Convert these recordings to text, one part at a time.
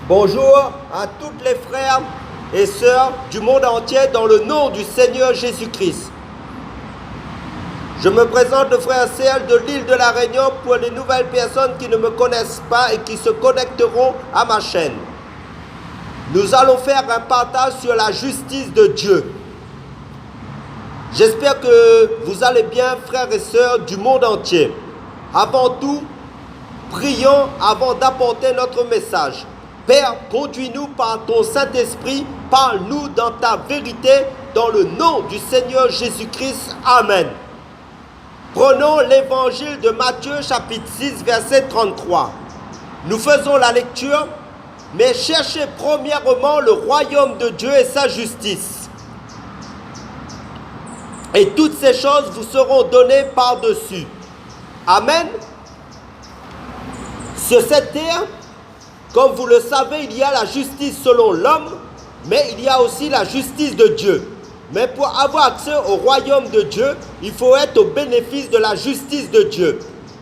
Bonjour à toutes les frères et sœurs du monde entier dans le nom du Seigneur Jésus-Christ. Je me présente le frère Serge de l'île de la Réunion pour les nouvelles personnes qui ne me connaissent pas et qui se connecteront à ma chaîne. Nous allons faire un partage sur la justice de Dieu. J'espère que vous allez bien, frères et sœurs du monde entier. Avant tout, prions avant d'apporter notre message. Père, conduis-nous par ton Saint-Esprit, parle-nous dans ta vérité, dans le nom du Seigneur Jésus-Christ. Amen. Prenons l'évangile de Matthieu chapitre 6 verset 33. Nous faisons la lecture, mais cherchez premièrement le royaume de Dieu et sa justice. Et toutes ces choses vous seront données par-dessus. Amen. Sur cette terre, comme vous le savez, il y a la justice selon l'homme, mais il y a aussi la justice de Dieu. Mais pour avoir accès au royaume de Dieu, il faut être au bénéfice de la justice de Dieu,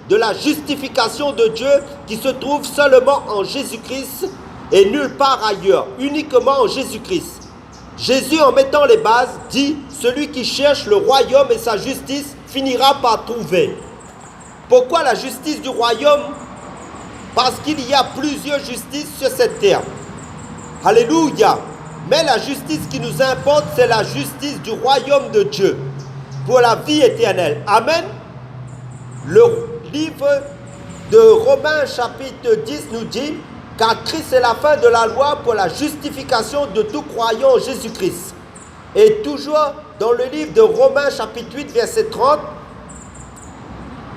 de la justification de Dieu qui se trouve seulement en Jésus-Christ et nulle part ailleurs, uniquement en Jésus-Christ. Jésus, en mettant les bases, dit « Celui qui cherche le royaume et sa justice finira par trouver ». Pourquoi la justice du royaume ? Parce qu'il y a plusieurs justices sur cette terre. Alléluia. Mais la justice qui nous importe, c'est la justice du royaume de Dieu, pour la vie éternelle. Amen. Le livre de Romains chapitre 10 nous dit, car Christ est la fin de la loi pour la justification de tout croyant en Jésus-Christ. Et toujours dans le livre de Romains chapitre 8 verset 30,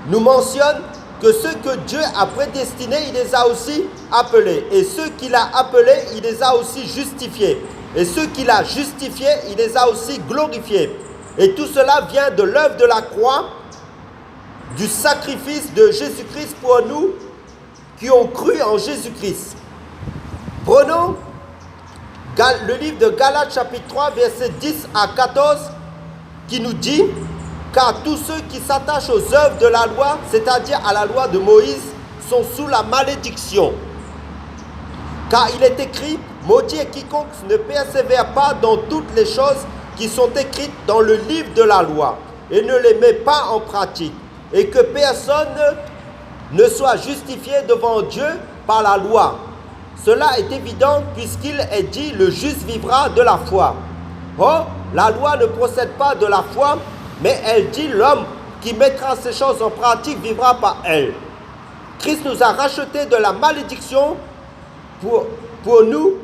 nous mentionne que ceux que Dieu a prédestinés, il les a aussi appelés. Et ceux qu'il a appelés, il les a aussi justifiés. Et ceux qu'il a justifiés, il les a aussi glorifiés. Et tout cela vient de l'œuvre de la croix, du sacrifice de Jésus-Christ pour nous qui ont cru en Jésus-Christ. Prenons le livre de Galates chapitre 3, versets 10 à 14, qui nous dit « Car tous ceux qui s'attachent aux œuvres de la loi, c'est-à-dire à la loi de Moïse, sont sous la malédiction. Car il est écrit, maudit est quiconque ne persévère pas dans toutes les choses qui sont écrites dans le livre de la loi et ne les met pas en pratique, et que personne ne soit justifié devant Dieu par la loi. Cela est évident puisqu'il est dit, le juste vivra de la foi. Or, la loi ne procède pas de la foi, mais elle dit, l'homme qui mettra ces choses en pratique vivra par elle. Christ nous a rachetés de la malédiction pour nous,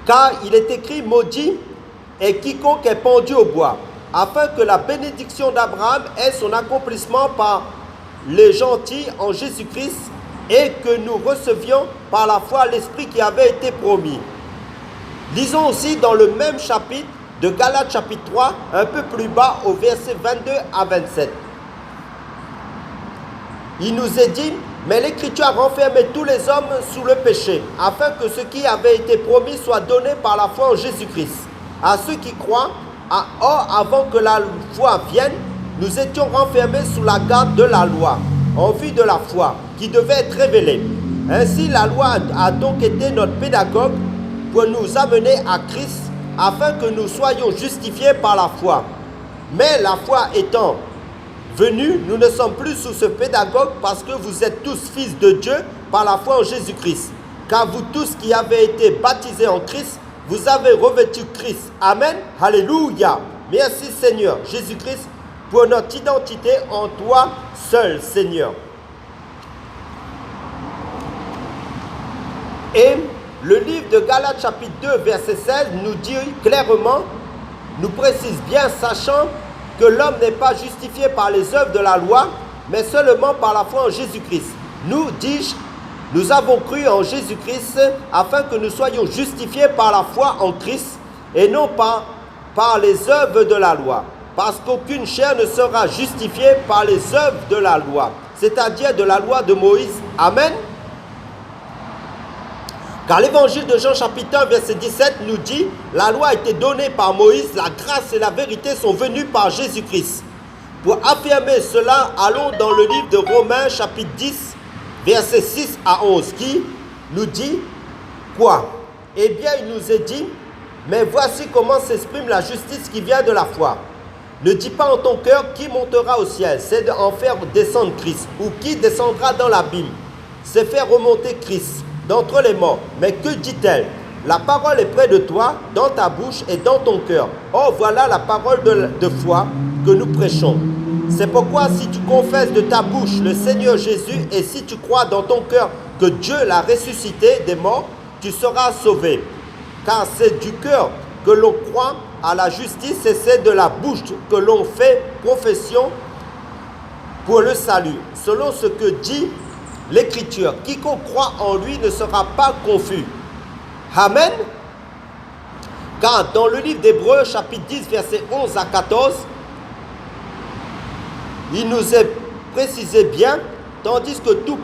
car il est écrit, maudit est quiconque est pendu au bois, afin que la bénédiction d'Abraham ait son accomplissement par les gentils en Jésus-Christ et que nous recevions par la foi l'Esprit qui avait été promis. Lisons aussi dans le même chapitre de Galates chapitre 3, un peu plus bas au verset 22 à 27. Il nous est dit, mais l'Écriture a renfermé tous les hommes sous le péché, afin que ce qui avait été promis soit donné par la foi en Jésus-Christ. À ceux qui croient, or avant que la foi vienne, nous étions renfermés sous la garde de la loi, en vue de la foi, qui devait être révélée. Ainsi, la loi a donc été notre pédagogue pour nous amener à Christ, afin que nous soyons justifiés par la foi. Mais la foi étant venue, nous ne sommes plus sous ce pédagogue parce que vous êtes tous fils de Dieu par la foi en Jésus-Christ. Car vous tous qui avez été baptisés en Christ, vous avez revêtu Christ. Amen. Alléluia. Merci Seigneur Jésus-Christ pour notre identité en toi seul, Seigneur. Et le livre de Galates chapitre 2 verset 16 nous dit clairement, nous précise bien, sachant que l'homme n'est pas justifié par les œuvres de la loi, mais seulement par la foi en Jésus-Christ. Nous, dis-je, nous avons cru en Jésus-Christ afin que nous soyons justifiés par la foi en Christ et non pas par les œuvres de la loi. Parce qu'aucune chair ne sera justifiée par les œuvres de la loi, c'est-à-dire de la loi de Moïse. Amen. Car l'évangile de Jean chapitre 1 verset 17 nous dit, la loi a été donnée par Moïse, la grâce et la vérité sont venues par Jésus-Christ. Pour affirmer cela, allons dans le livre de Romains chapitre 10 verset 6 à 11 qui nous dit quoi? Eh bien, il nous est dit, mais voici comment s'exprime la justice qui vient de la foi. Ne dis pas en ton cœur qui montera au ciel, c'est d'en faire descendre Christ, ou qui descendra dans l'abîme, c'est faire remonter Christ d'entre les morts. Mais que dit-elle? La parole est près de toi, dans ta bouche et dans ton cœur. Oh, voilà la parole de foi que nous prêchons. C'est pourquoi si tu confesses de ta bouche le Seigneur Jésus et si tu crois dans ton cœur que Dieu l'a ressuscité des morts, tu seras sauvé. Car c'est du cœur que l'on croit à la justice et c'est de la bouche que l'on fait profession pour le salut. Selon ce que dit l'Écriture, quiconque croit en lui ne sera pas confus. Amen. Car dans le livre d'Hébreux, chapitre 10, versets 11 à 14, il nous est précisé bien, tandis que tout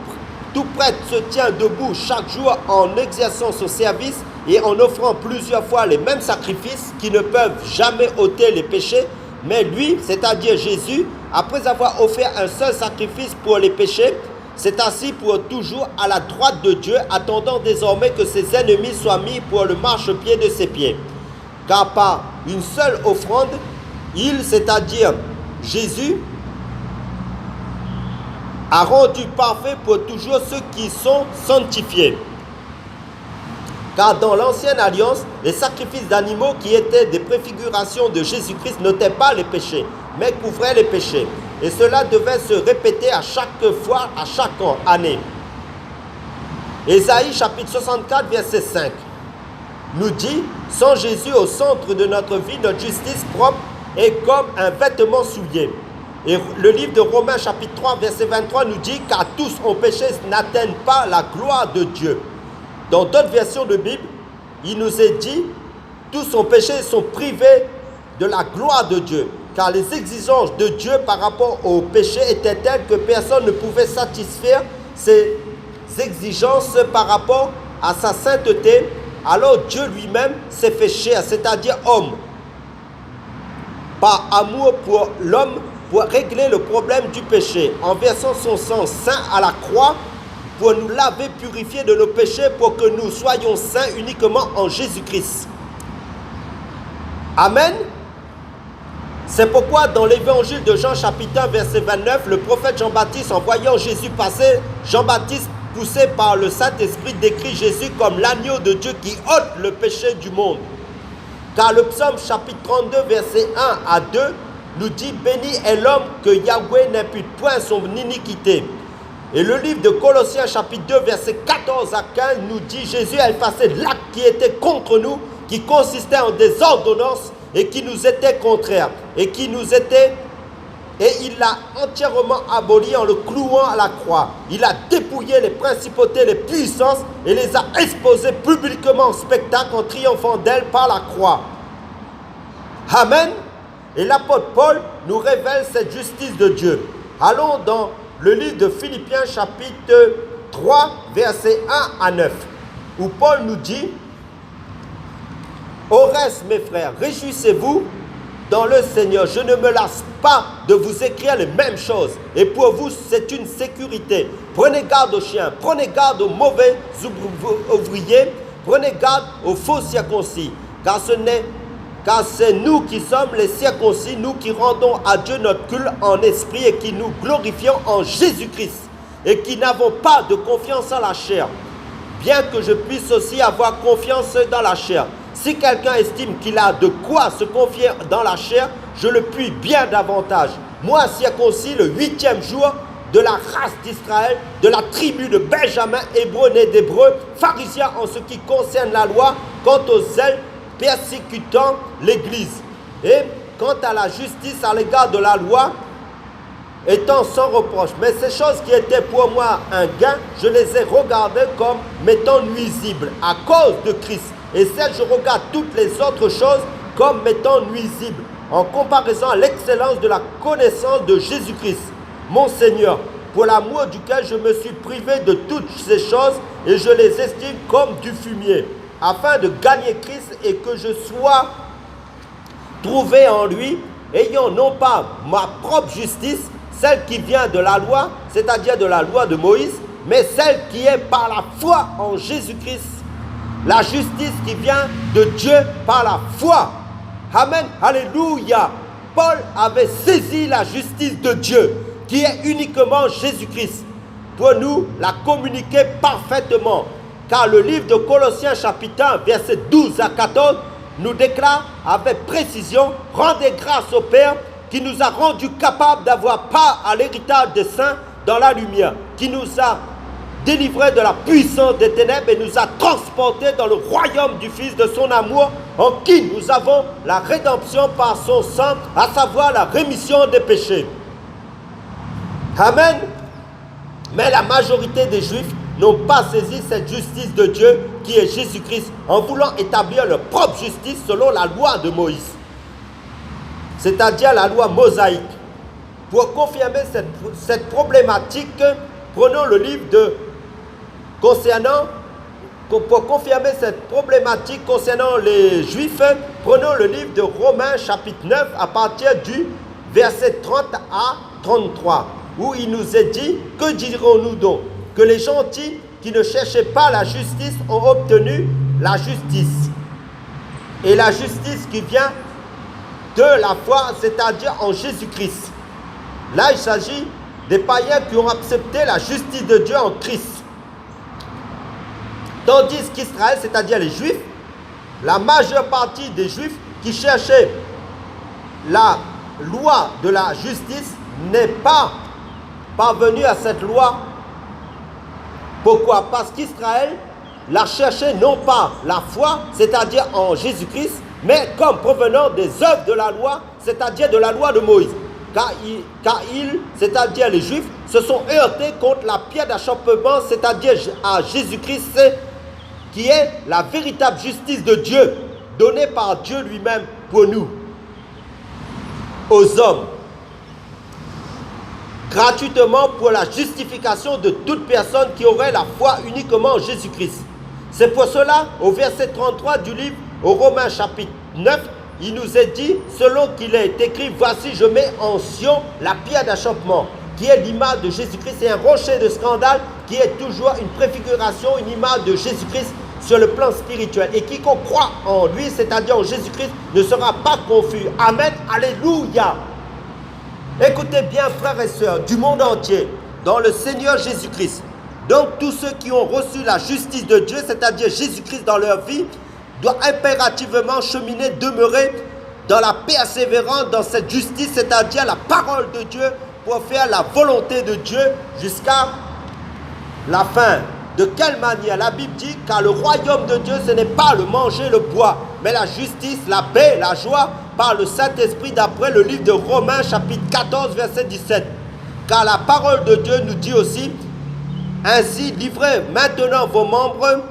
prêtre se tient debout chaque jour en exerçant son service et en offrant plusieurs fois les mêmes sacrifices qui ne peuvent jamais ôter les péchés, mais lui, c'est-à-dire Jésus, après avoir offert un seul sacrifice pour les péchés, s'est assis pour toujours à la droite de Dieu, attendant désormais que ses ennemis soient mis pour le marchepied de ses pieds. Car par une seule offrande, il, c'est-à-dire Jésus, a rendu parfait pour toujours ceux qui sont sanctifiés. Car dans l'ancienne alliance, les sacrifices d'animaux qui étaient des préfigurations de Jésus-Christ n'ôtaient pas les péchés, mais couvraient les péchés. Et cela devait se répéter à chaque fois, à chaque année. Ésaïe chapitre 64, verset 5 nous dit, sans Jésus au centre de notre vie, notre justice propre est comme un vêtement souillé. Et le livre de Romains chapitre 3 verset 23 nous dit car tous ont péché n'atteignent pas la gloire de Dieu. Dans d'autres versions de Bible, il nous est dit tous ont péché et sont privés de la gloire de Dieu. Car les exigences de Dieu par rapport au péché étaient telles que personne ne pouvait satisfaire ces exigences par rapport à sa sainteté. Alors Dieu lui-même s'est fait chair, c'est-à-dire homme, par amour pour l'homme, pour régler le problème du péché, en versant son sang saint à la croix, pour nous laver, purifier de nos péchés, pour que nous soyons saints uniquement en Jésus-Christ. Amen. C'est pourquoi dans l'évangile de Jean chapitre 1 verset 29, le prophète Jean-Baptiste, en voyant Jésus passer, Jean-Baptiste, poussé par le Saint-Esprit, décrit Jésus comme l'agneau de Dieu qui ôte le péché du monde. Car le psaume chapitre 32 verset 1 à 2 nous dit « Béni est l'homme que Yahweh n'impute point son iniquité ». Et le livre de Colossiens chapitre 2 verset 14 à 15 nous dit « Jésus a effacé l'acte qui était contre nous, qui consistait en des ordonnances et qui nous était contraire, et il l'a entièrement aboli en le clouant à la croix. Il a dépouillé les principautés, les puissances et les a exposées publiquement en spectacle en triomphant d'elles par la croix. » Amen. Et l'apôtre Paul nous révèle cette justice de Dieu. Allons dans le livre de Philippiens chapitre 3 versets 1 à 9 où Paul nous dit « Au reste mes frères, réjouissez-vous dans le Seigneur. Je ne me lasse pas de vous écrire les mêmes choses. Et pour vous, c'est une sécurité. Prenez garde aux chiens, prenez garde aux mauvais ouvriers, prenez garde aux faux circoncis. Car c'est nous qui sommes les circoncis, nous qui rendons à Dieu notre culte en esprit et qui nous glorifions en Jésus-Christ. Et qui n'avons pas de confiance en la chair. Bien que je puisse aussi avoir confiance dans la chair. Si quelqu'un estime qu'il a de quoi se confier dans la chair, je le puis bien davantage. Moi, circoncis le 8e jour de la race d'Israël, de la tribu de Benjamin, hébreu né d'hébreu, pharisien en ce qui concerne la loi, quant aux zèles persécutant l'Église. Et quant à la justice à l'égard de la loi, étant sans reproche. Mais ces choses qui étaient pour moi un gain, je les ai regardées comme m'étant nuisibles à cause de Christ. Et celles, je regarde toutes les autres choses comme m'étant nuisibles, en comparaison à l'excellence de la connaissance de Jésus-Christ, mon Seigneur, pour l'amour duquel je me suis privé de toutes ces choses, et je les estime comme du fumier, afin de gagner Christ et que je sois trouvé en lui, ayant non pas ma propre justice, celle qui vient de la loi, c'est-à-dire de la loi de Moïse, mais celle qui est par la foi en Jésus-Christ. La justice qui vient de Dieu par la foi. Amen, alléluia. Paul avait saisi la justice de Dieu, qui est uniquement Jésus-Christ, pour nous la communiquer parfaitement. Car le livre de Colossiens chapitre 1, versets 12 à 14, nous déclare avec précision: rendez grâce au Père qui nous a rendus capables d'avoir part à l'héritage des saints dans la lumière, qui nous a délivrés de la puissance des ténèbres et nous a transportés dans le royaume du Fils de son amour, en qui nous avons la rédemption par son sang, à savoir la rémission des péchés. Amen. Mais la majorité des Juifs n'ont pas saisi cette justice de Dieu qui est Jésus-Christ, en voulant établir leur propre justice selon la loi de Moïse, c'est-à-dire la loi mosaïque. Pour confirmer cette problématique, prenons le livre pour confirmer cette problématique concernant les Juifs, prenons le livre de Romains chapitre 9 à partir du verset 30 à 33, où il nous est dit: que dirons-nous donc? Que les gentils qui ne cherchaient pas la justice ont obtenu la justice. Et la justice qui vient de la foi, c'est-à-dire en Jésus-Christ. Là, il s'agit des païens qui ont accepté la justice de Dieu en Christ. Tandis qu'Israël, c'est-à-dire les Juifs, la majeure partie des Juifs qui cherchaient la loi de la justice n'est pas parvenu à cette loi. Pourquoi? Parce qu'Israël la cherchait non pas la foi, c'est-à-dire en Jésus-Christ, mais comme provenant des œuvres de la loi, c'est-à-dire de la loi de Moïse. Car ils, c'est-à-dire les Juifs, se sont heurtés contre la pierre d'achoppement, c'est-à-dire à Jésus-Christ, qui est la véritable justice de Dieu, donnée par Dieu lui-même pour nous, aux hommes, gratuitement pour la justification de toute personne qui aurait la foi uniquement en Jésus-Christ. C'est pour cela, au verset 33 du livre, au Romains chapitre 9, il nous est dit, selon qu'il est écrit: voici, je mets en Sion la pierre d'achoppement, qui est l'image de Jésus-Christ, et un rocher de scandale, qui est toujours une préfiguration, une image de Jésus-Christ sur le plan spirituel. Et quiconque croit en lui, c'est-à-dire en Jésus-Christ, ne sera pas confus. Amen, alléluia. Écoutez bien, frères et sœurs du monde entier, dans le Seigneur Jésus-Christ. Donc tous ceux qui ont reçu la justice de Dieu, c'est-à-dire Jésus-Christ dans leur vie, doivent impérativement cheminer, demeurer dans la persévérance dans cette justice, c'est-à-dire la parole de Dieu, pour faire la volonté de Dieu jusqu'à la fin. De quelle manière? La Bible dit: car le royaume de Dieu, ce n'est pas le manger, le boire, mais la justice, la paix, la joie par le Saint-Esprit, d'après le livre de Romains chapitre 14 verset 17. Car la parole de Dieu nous dit aussi: ainsi livrez maintenant vos membres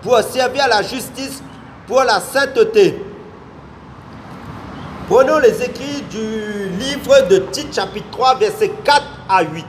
pour servir à la justice, pour la sainteté. Prenons les écrits du livre de Tite chapitre 3 verset 4 à 8,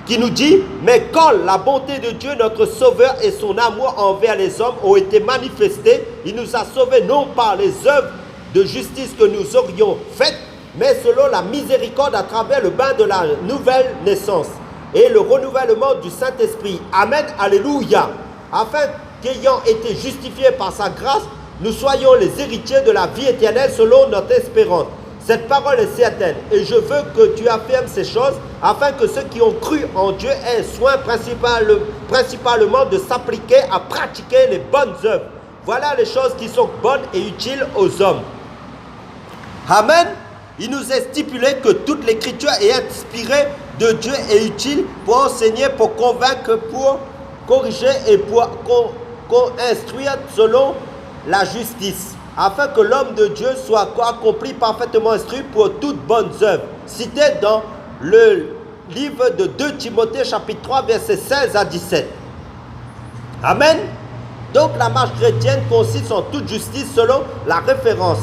qui nous dit: mais quand la bonté de Dieu notre Sauveur et son amour envers les hommes ont été manifestés, il nous a sauvés non par les œuvres de justice que nous aurions faites, mais selon la miséricorde à travers le bain de la nouvelle naissance et le renouvellement du Saint-Esprit. Amen, alléluia. Afin qu'ayant été justifiés par sa grâce, nous soyons les héritiers de la vie éternelle selon notre espérance. Cette parole est certaine, et je veux que tu affirmes ces choses, afin que ceux qui ont cru en Dieu aient soin principalement de s'appliquer à pratiquer les bonnes œuvres. Voilà les choses qui sont bonnes et utiles aux hommes. Amen. Il nous est stipulé que toute l'écriture est inspirée de Dieu et utile pour enseigner, pour convaincre, pour corriger et pour instruire selon la justice, afin que l'homme de Dieu soit accompli, parfaitement instruit pour toutes bonnes œuvres. Cité dans le livre de 2 Timothée chapitre 3 versets 16 à 17. Amen. Donc la marche chrétienne consiste en toute justice selon la référence,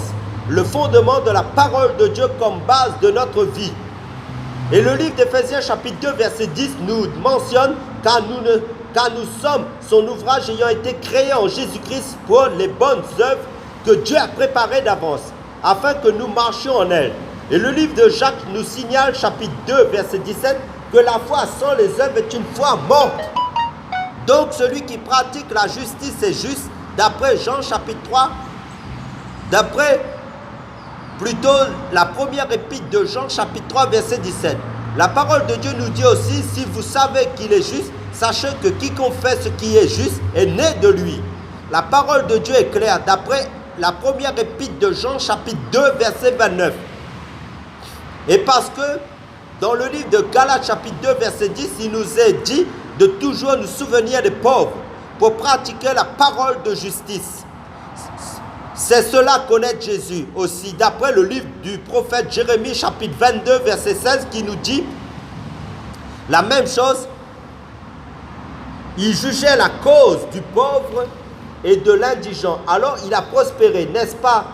le fondement de la parole de Dieu comme base de notre vie. Et le livre d'Éphésiens chapitre 2 verset 10 nous mentionne: car nous sommes son ouvrage ayant été créé en Jésus-Christ pour les bonnes œuvres que Dieu a préparées d'avance, afin que nous marchions en elles. Et le livre de Jacques nous signale, chapitre 2, verset 17, que la foi sans les œuvres est une foi morte. Donc celui qui pratique la justice est juste, d'après Jean chapitre 3, d'après plutôt la première épître de Jean chapitre 3 verset 17. La parole de Dieu nous dit aussi, si vous savez qu'il est juste, sachez que quiconque fait ce qui est juste est né de lui. La parole de Dieu est claire, d'après la première épître de Jean chapitre 2 verset 29. Et parce que dans le livre de Galates chapitre 2 verset 10, il nous est dit de toujours nous souvenir des pauvres pour pratiquer la parole de justice. C'est cela connaître Jésus aussi, d'après le livre du prophète Jérémie chapitre 22 verset 16 qui nous dit la même chose. Il jugeait la cause du pauvre et de l'indigent. Alors il a prospéré, n'est-ce pas?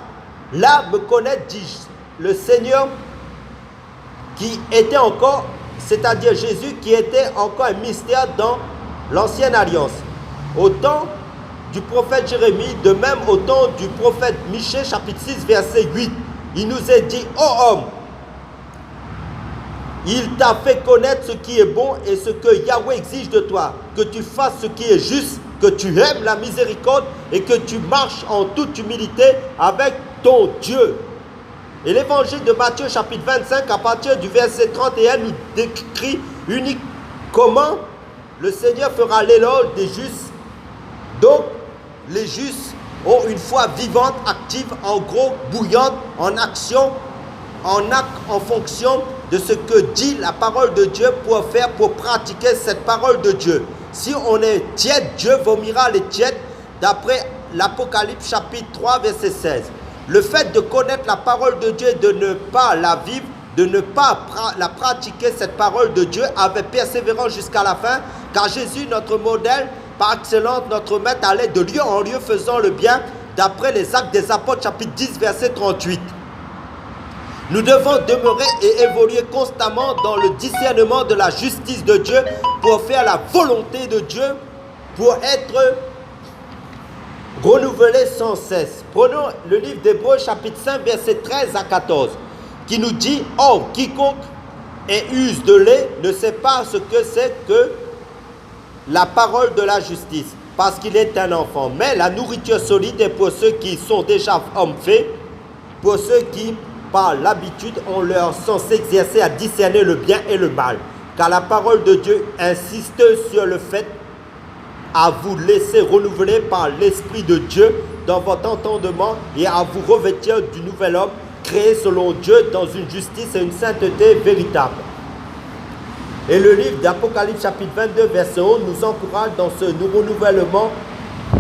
Là me connaître, dit le Seigneur, qui était encore, c'est-à-dire Jésus, qui était encore un mystère dans l'ancienne alliance. Au temps du prophète Jérémie, de même au temps du prophète Michée, chapitre 6, verset 8, il nous est dit, ô homme, il t'a fait connaître ce qui est bon et ce que Yahweh exige de toi, que tu fasses ce qui est juste, que tu aimes la miséricorde et que tu marches en toute humilité avec ton Dieu. Et l'évangile de Matthieu chapitre 25 à partir du verset 31 nous décrit uniquement comment le Seigneur fera l'éloge des justes. Donc les justes ont une foi vivante, active, en gros, bouillante, en action, en acte, en fonction de ce que dit la parole de Dieu pour faire, pour pratiquer cette parole de Dieu. Si on est tiède, Dieu vomira les tièdes, d'après l'Apocalypse chapitre 3 verset 16. Le fait de connaître la parole de Dieu et de ne pas la vivre, de ne pas la pratiquer, cette parole de Dieu, avec persévérance jusqu'à la fin, car Jésus, notre modèle, par excellence, notre maître, allait de lieu en lieu faisant le bien, d'après les Actes des Apôtres, chapitre 10, verset 38. Nous devons demeurer et évoluer constamment dans le discernement de la justice de Dieu pour faire la volonté de Dieu, pour être renouvelé sans cesse. Prenons le livre d'Hébreux chapitre 5 verset 13 à 14 qui nous dit « Or, quiconque use de lait ne sait pas ce que c'est que la parole de la justice, parce qu'il est un enfant. Mais la nourriture solide est pour ceux qui sont déjà hommes faits, pour ceux qui, par l'habitude, ont leur sens exercé à discerner le bien et le mal. Car la parole de Dieu insiste sur le fait à vous laisser renouveler par l'Esprit de Dieu dans votre entendement et à vous revêtir du nouvel homme créé selon Dieu dans une justice et une sainteté véritable. » Et le livre d'Apocalypse chapitre 22 verset 11 nous encourage dans ce renouvellement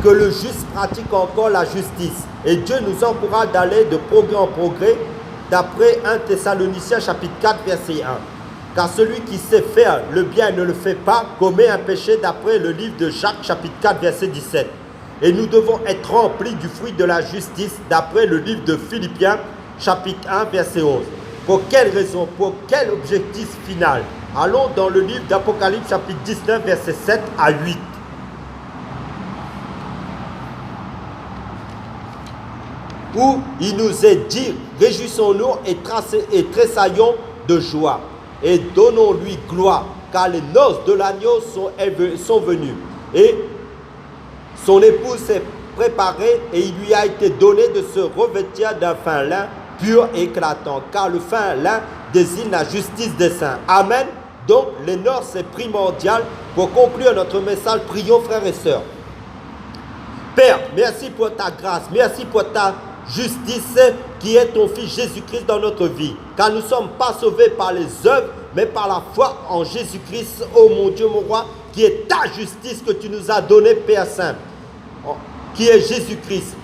que le juste pratique encore la justice. Et Dieu nous encourage d'aller de progrès en progrès d'après 1 Thessaloniciens chapitre 4 verset 1. Car celui qui sait faire le bien et ne le fait pas commet un péché d'après le livre de Jacques chapitre 4 verset 17. Et nous devons être remplis du fruit de la justice d'après le livre de Philippiens chapitre 1 verset 11. Pour quelle raison? Pour quel objectif final? Allons dans le livre d'Apocalypse chapitre 19 verset 7 à 8. Où il nous est dit, réjouissons-nous et tressaillons de joie. Et donnons-lui gloire, car les noces de l'agneau sont venues. Et son épouse s'est préparée et il lui a été donné de se revêtir d'un fin lin pur et éclatant, car le fin lin désigne la justice des saints. Amen. Donc les noces, c'est primordial. Pour conclure notre message, prions frères et sœurs. Père, merci pour ta grâce, merci pour ta justice qui est ton Fils Jésus-Christ dans notre vie. Car nous ne sommes pas sauvés par les œuvres, mais par la foi en Jésus-Christ, ô mon Dieu, mon roi, qui est ta justice que tu nous as donnée, Père Saint, qui est Jésus-Christ.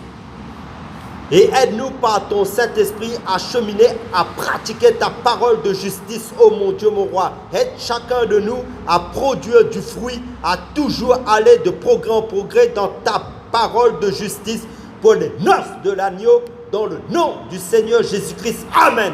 Et aide-nous par ton Saint-Esprit à cheminer, à pratiquer ta parole de justice, ô mon Dieu, mon roi. Aide chacun de nous à produire du fruit, à toujours aller de progrès en progrès dans ta parole de justice pour les noces de l'agneau, dans le nom du Seigneur Jésus-Christ. Amen.